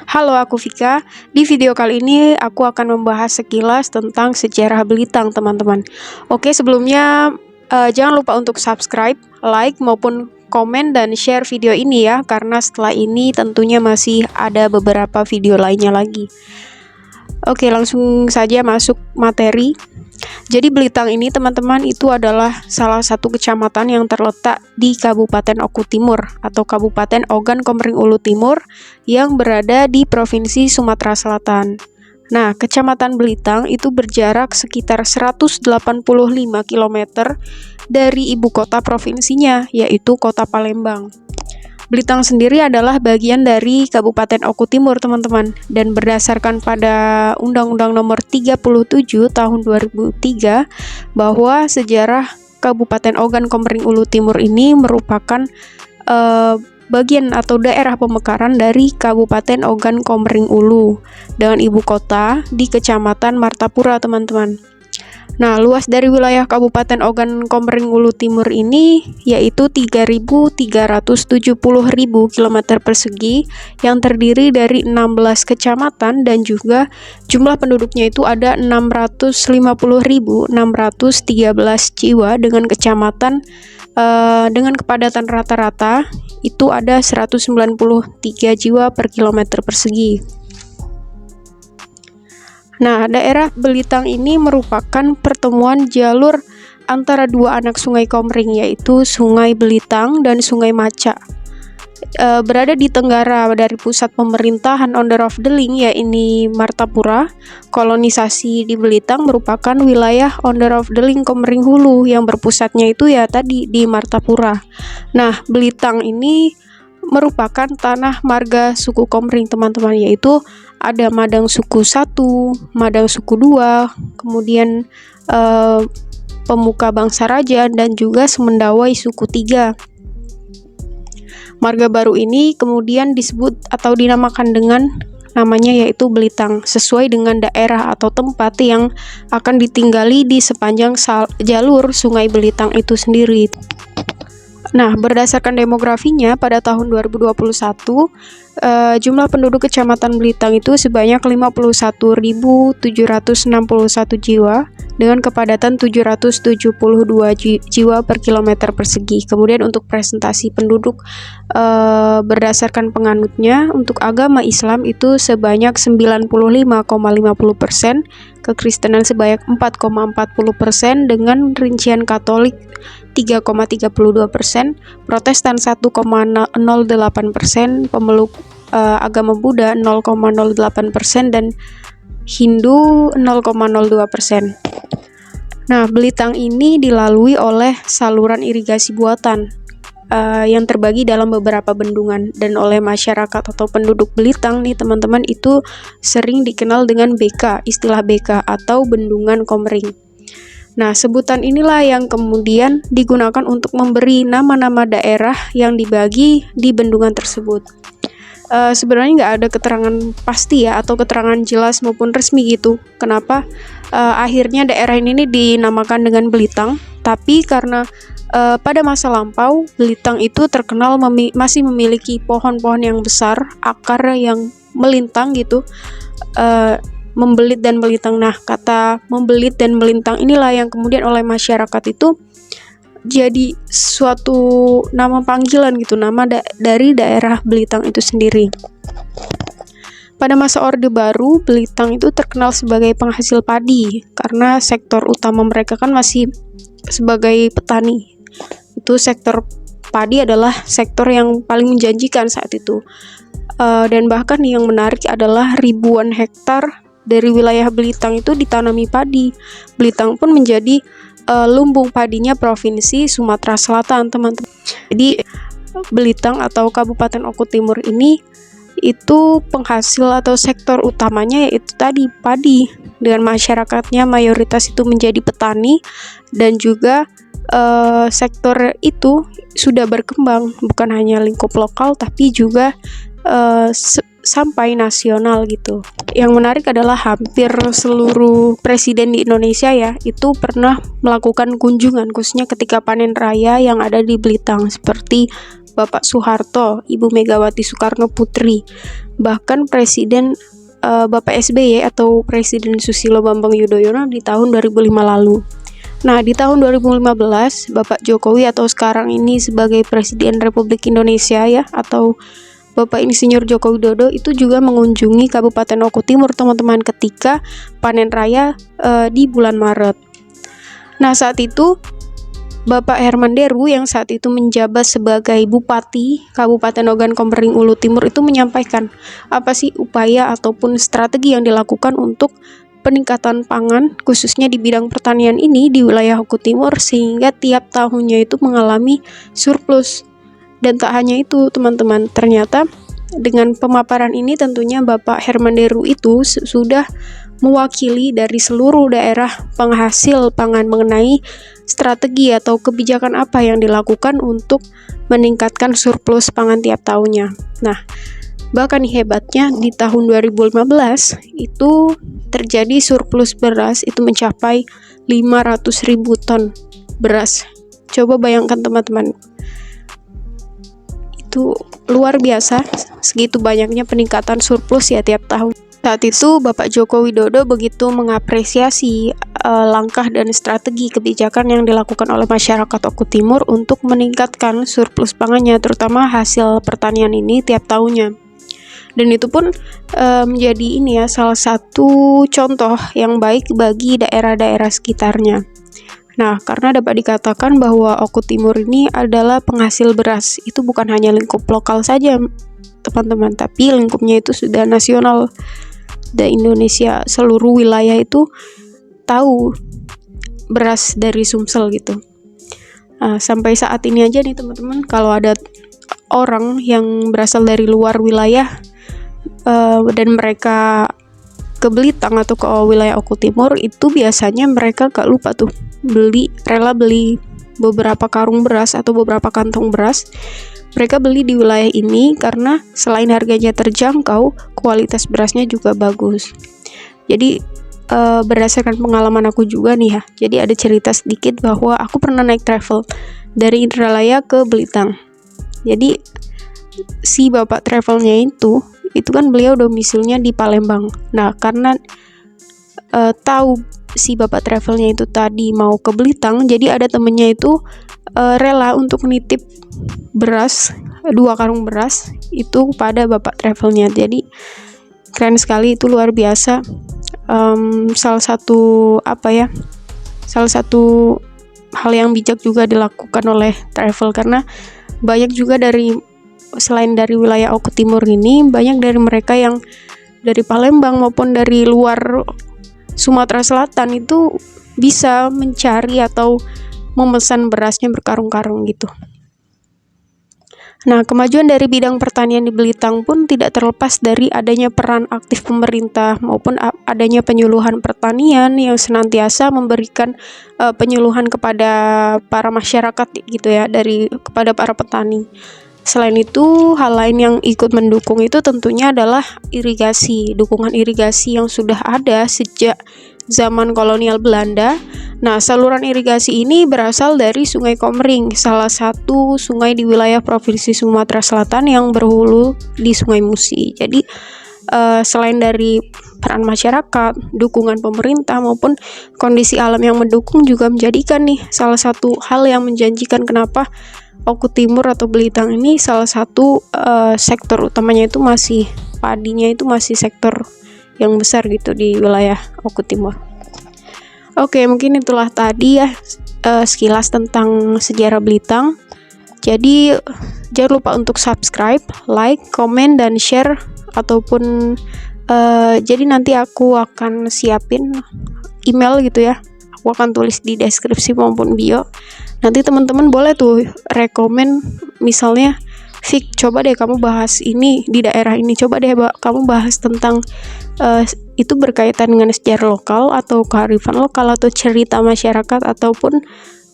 Halo, aku Vika. Di video kali ini aku akan membahas sekilas tentang sejarah Belitang, teman-teman. Oke, sebelumnya jangan lupa untuk subscribe, like, maupun komen dan share video ini ya, karena setelah ini tentunya masih ada beberapa video lainnya lagi. Oke, langsung saja masuk materi. Jadi Belitang ini teman-teman itu adalah salah satu kecamatan yang terletak di Kabupaten Oku Timur atau Kabupaten Ogan Komering Ulu Timur yang berada di Provinsi Sumatera Selatan. Nah, Kecamatan Belitang itu berjarak sekitar 185 km dari ibu kota provinsinya, yaitu Kota Palembang. Belitang sendiri adalah bagian dari Kabupaten Oku Timur, teman-teman. Dan berdasarkan pada Undang-Undang Nomor 37 Tahun 2003 bahwa sejarah Kabupaten Ogan Komering Ulu Timur ini merupakan bagian atau daerah pemekaran dari Kabupaten Ogan Komering Ulu dengan ibu kota di Kecamatan Martapura, teman-teman. Nah, luas dari wilayah Kabupaten Ogan Komering Ulu Timur ini yaitu 3.370.000 km persegi yang terdiri dari 16 kecamatan dan juga jumlah penduduknya itu ada 650.613 jiwa dengan kecamatan dengan kepadatan rata-rata itu ada 193 jiwa per kilometer persegi. Nah, daerah Belitang ini merupakan pertemuan jalur antara dua anak sungai Komering, yaitu Sungai Belitang dan Sungai Maca. Berada di tenggara dari pusat pemerintahan Order of the Link, yaitu Martapura. Kolonisasi di Belitang merupakan wilayah Order of the Link Komering Hulu yang berpusatnya itu ya tadi di Martapura. Nah, Belitang ini merupakan tanah marga suku Komering, teman-teman, yaitu ada Madang suku 1, Madang suku 2, kemudian pemuka bangsa Raja dan juga Semendawai suku 3. Marga baru ini kemudian disebut atau dinamakan dengan namanya yaitu Belitang sesuai dengan daerah atau tempat yang akan ditinggali di sepanjang jalur Sungai Belitang itu sendiri. Nah, berdasarkan demografinya pada tahun 2021, jumlah penduduk Kecamatan Belitang itu sebanyak 51.761 jiwa dengan kepadatan 772 jiwa per kilometer persegi. Kemudian untuk presentasi penduduk berdasarkan penganutnya, untuk agama Islam itu sebanyak 95,50%, kekristenan sebanyak 4,40%, dengan rincian Katolik 3,32%, Protestan 1,08%, pemeluk agama Buddha 0,08%, dan Hindu 0,02%. Nah, Belitang ini dilalui oleh saluran irigasi buatan yang terbagi dalam beberapa bendungan, dan oleh masyarakat atau penduduk Belitang nih teman-teman itu sering dikenal dengan BK, istilah BK atau Bendungan Komering. Nah, sebutan inilah yang kemudian digunakan untuk memberi nama-nama daerah yang dibagi di bendungan tersebut. Sebenarnya nggak ada keterangan pasti ya atau keterangan jelas maupun resmi gitu kenapa akhirnya daerah ini dinamakan dengan Belitang, tapi karena pada masa lampau Belitang itu terkenal masih memiliki pohon-pohon yang besar, akar yang melintang gitu, membelit dan melintang. Nah, kata membelit dan melintang inilah yang kemudian oleh masyarakat itu jadi suatu nama panggilan gitu, nama dari daerah Belitang itu sendiri. Pada masa Orde Baru, Belitang itu terkenal sebagai penghasil padi karena sektor utama mereka kan masih sebagai petani. Itu sektor padi adalah sektor yang paling menjanjikan saat itu. Dan bahkan yang menarik adalah ribuan hektar dari wilayah Belitang itu ditanami padi. Belitang pun menjadi lumbung padinya Provinsi Sumatera Selatan, teman-teman. Jadi Belitang atau Kabupaten Oku Timur ini itu penghasil atau sektor utamanya yaitu tadi padi, dengan masyarakatnya mayoritas itu menjadi petani, dan juga sektor itu sudah berkembang bukan hanya lingkup lokal tapi juga sampai nasional gitu. Yang menarik adalah hampir seluruh presiden di Indonesia ya itu pernah melakukan kunjungan khususnya ketika panen raya yang ada di Belitang, seperti Bapak Soeharto, Ibu Megawati Soekarno Putri, bahkan Presiden Bapak SBY atau Presiden Susilo Bambang Yudhoyono di tahun 2005 lalu. Nah, di tahun 2015 Bapak Jokowi atau sekarang ini sebagai Presiden Republik Indonesia ya, atau Bapak Insinyur Joko Widodo itu juga mengunjungi Kabupaten Oku Timur, teman-teman, ketika panen raya di bulan Maret. Nah, saat itu Bapak Herman Deru yang saat itu menjabat sebagai Bupati Kabupaten Ogan Komering Ulu Timur itu menyampaikan apa sih upaya ataupun strategi yang dilakukan untuk peningkatan pangan khususnya di bidang pertanian ini di wilayah Oku Timur sehingga tiap tahunnya itu mengalami surplus. Dan tak hanya itu, teman-teman, ternyata dengan pemaparan ini tentunya Bapak Herman Deru itu sudah mewakili dari seluruh daerah penghasil pangan mengenai strategi atau kebijakan apa yang dilakukan untuk meningkatkan surplus pangan tiap tahunnya. Nah, bahkan hebatnya di tahun 2015 itu terjadi surplus beras itu mencapai 500.000 ton beras. Coba bayangkan, teman-teman, itu luar biasa, segitu banyaknya peningkatan surplus ya tiap tahun. Saat itu Bapak Joko Widodo begitu mengapresiasi langkah dan strategi kebijakan yang dilakukan oleh masyarakat Oku Timur untuk meningkatkan surplus pangannya, terutama hasil pertanian ini tiap tahunnya. Dan itu pun menjadi ini ya, salah satu contoh yang baik bagi daerah-daerah sekitarnya. Nah, karena dapat dikatakan bahwa Oku Timur ini adalah penghasil beras, itu bukan hanya lingkup lokal saja, teman-teman, tapi lingkupnya itu sudah nasional. Dan Indonesia seluruh wilayah itu tahu beras dari Sumsel gitu. Nah, sampai saat ini aja nih, teman-teman, kalau ada orang yang berasal dari luar wilayah dan mereka ke Belitung atau ke wilayah Oku Timur, itu biasanya mereka gak lupa tuh rela beli beberapa karung beras atau beberapa kantong beras. Mereka beli di wilayah ini karena selain harganya terjangkau, kualitas berasnya juga bagus. Jadi berdasarkan pengalaman aku juga nih ya, jadi ada cerita sedikit bahwa aku pernah naik travel dari Indralaya ke Belitung. Jadi si bapak travelnya itu kan beliau domisilinya di Palembang. Nah, karena tahu si bapak travelnya itu tadi mau ke Belitung, jadi ada temennya itu rela untuk nitip beras, 2 karung beras itu pada bapak travelnya. Jadi keren sekali, itu luar biasa. Salah satu hal yang bijak juga dilakukan oleh travel, karena banyak juga selain dari wilayah Oku Timur ini, banyak dari mereka yang dari Palembang maupun dari luar Sumatera Selatan itu bisa mencari atau memesan berasnya berkarung-karung gitu. Nah, kemajuan dari bidang pertanian di Belitung pun tidak terlepas dari adanya peran aktif pemerintah maupun adanya penyuluhan pertanian yang senantiasa memberikan penyuluhan kepada para masyarakat gitu ya, kepada para petani. Selain itu, hal lain yang ikut mendukung itu tentunya adalah dukungan irigasi yang sudah ada sejak zaman kolonial Belanda. Nah, saluran irigasi ini berasal dari Sungai Komering, salah satu sungai di wilayah Provinsi Sumatera Selatan yang berhulu di Sungai Musi. Jadi, selain dari peran masyarakat, dukungan pemerintah maupun kondisi alam yang mendukung juga menjadikan nih salah satu hal yang menjanjikan kenapa Oku Timur atau Belitung ini salah satu sektor utamanya itu padinya itu masih sektor yang besar gitu di wilayah Oku Timur. Oke, mungkin itulah tadi ya sekilas tentang sejarah Belitung. Jadi jangan lupa untuk subscribe, like, komen, dan share ataupun jadi nanti aku akan siapin email gitu ya. Aku akan tulis di deskripsi maupun bio. Nanti teman-teman boleh tuh rekomen, misalnya, Fik, coba deh kamu bahas ini di daerah ini, coba deh kamu bahas tentang itu berkaitan dengan sejarah lokal atau kearifan lokal atau cerita masyarakat, ataupun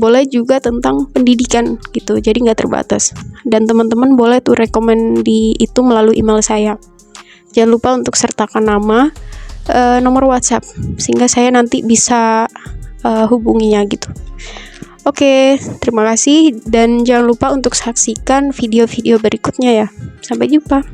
boleh juga tentang pendidikan gitu, jadi nggak terbatas. Dan teman-teman boleh tuh rekomen itu melalui email saya. Jangan lupa untuk sertakan nama, nomor WhatsApp, sehingga saya nanti bisa hubunginya gitu. Oke, terima kasih dan jangan lupa untuk saksikan video-video berikutnya ya. Sampai jumpa.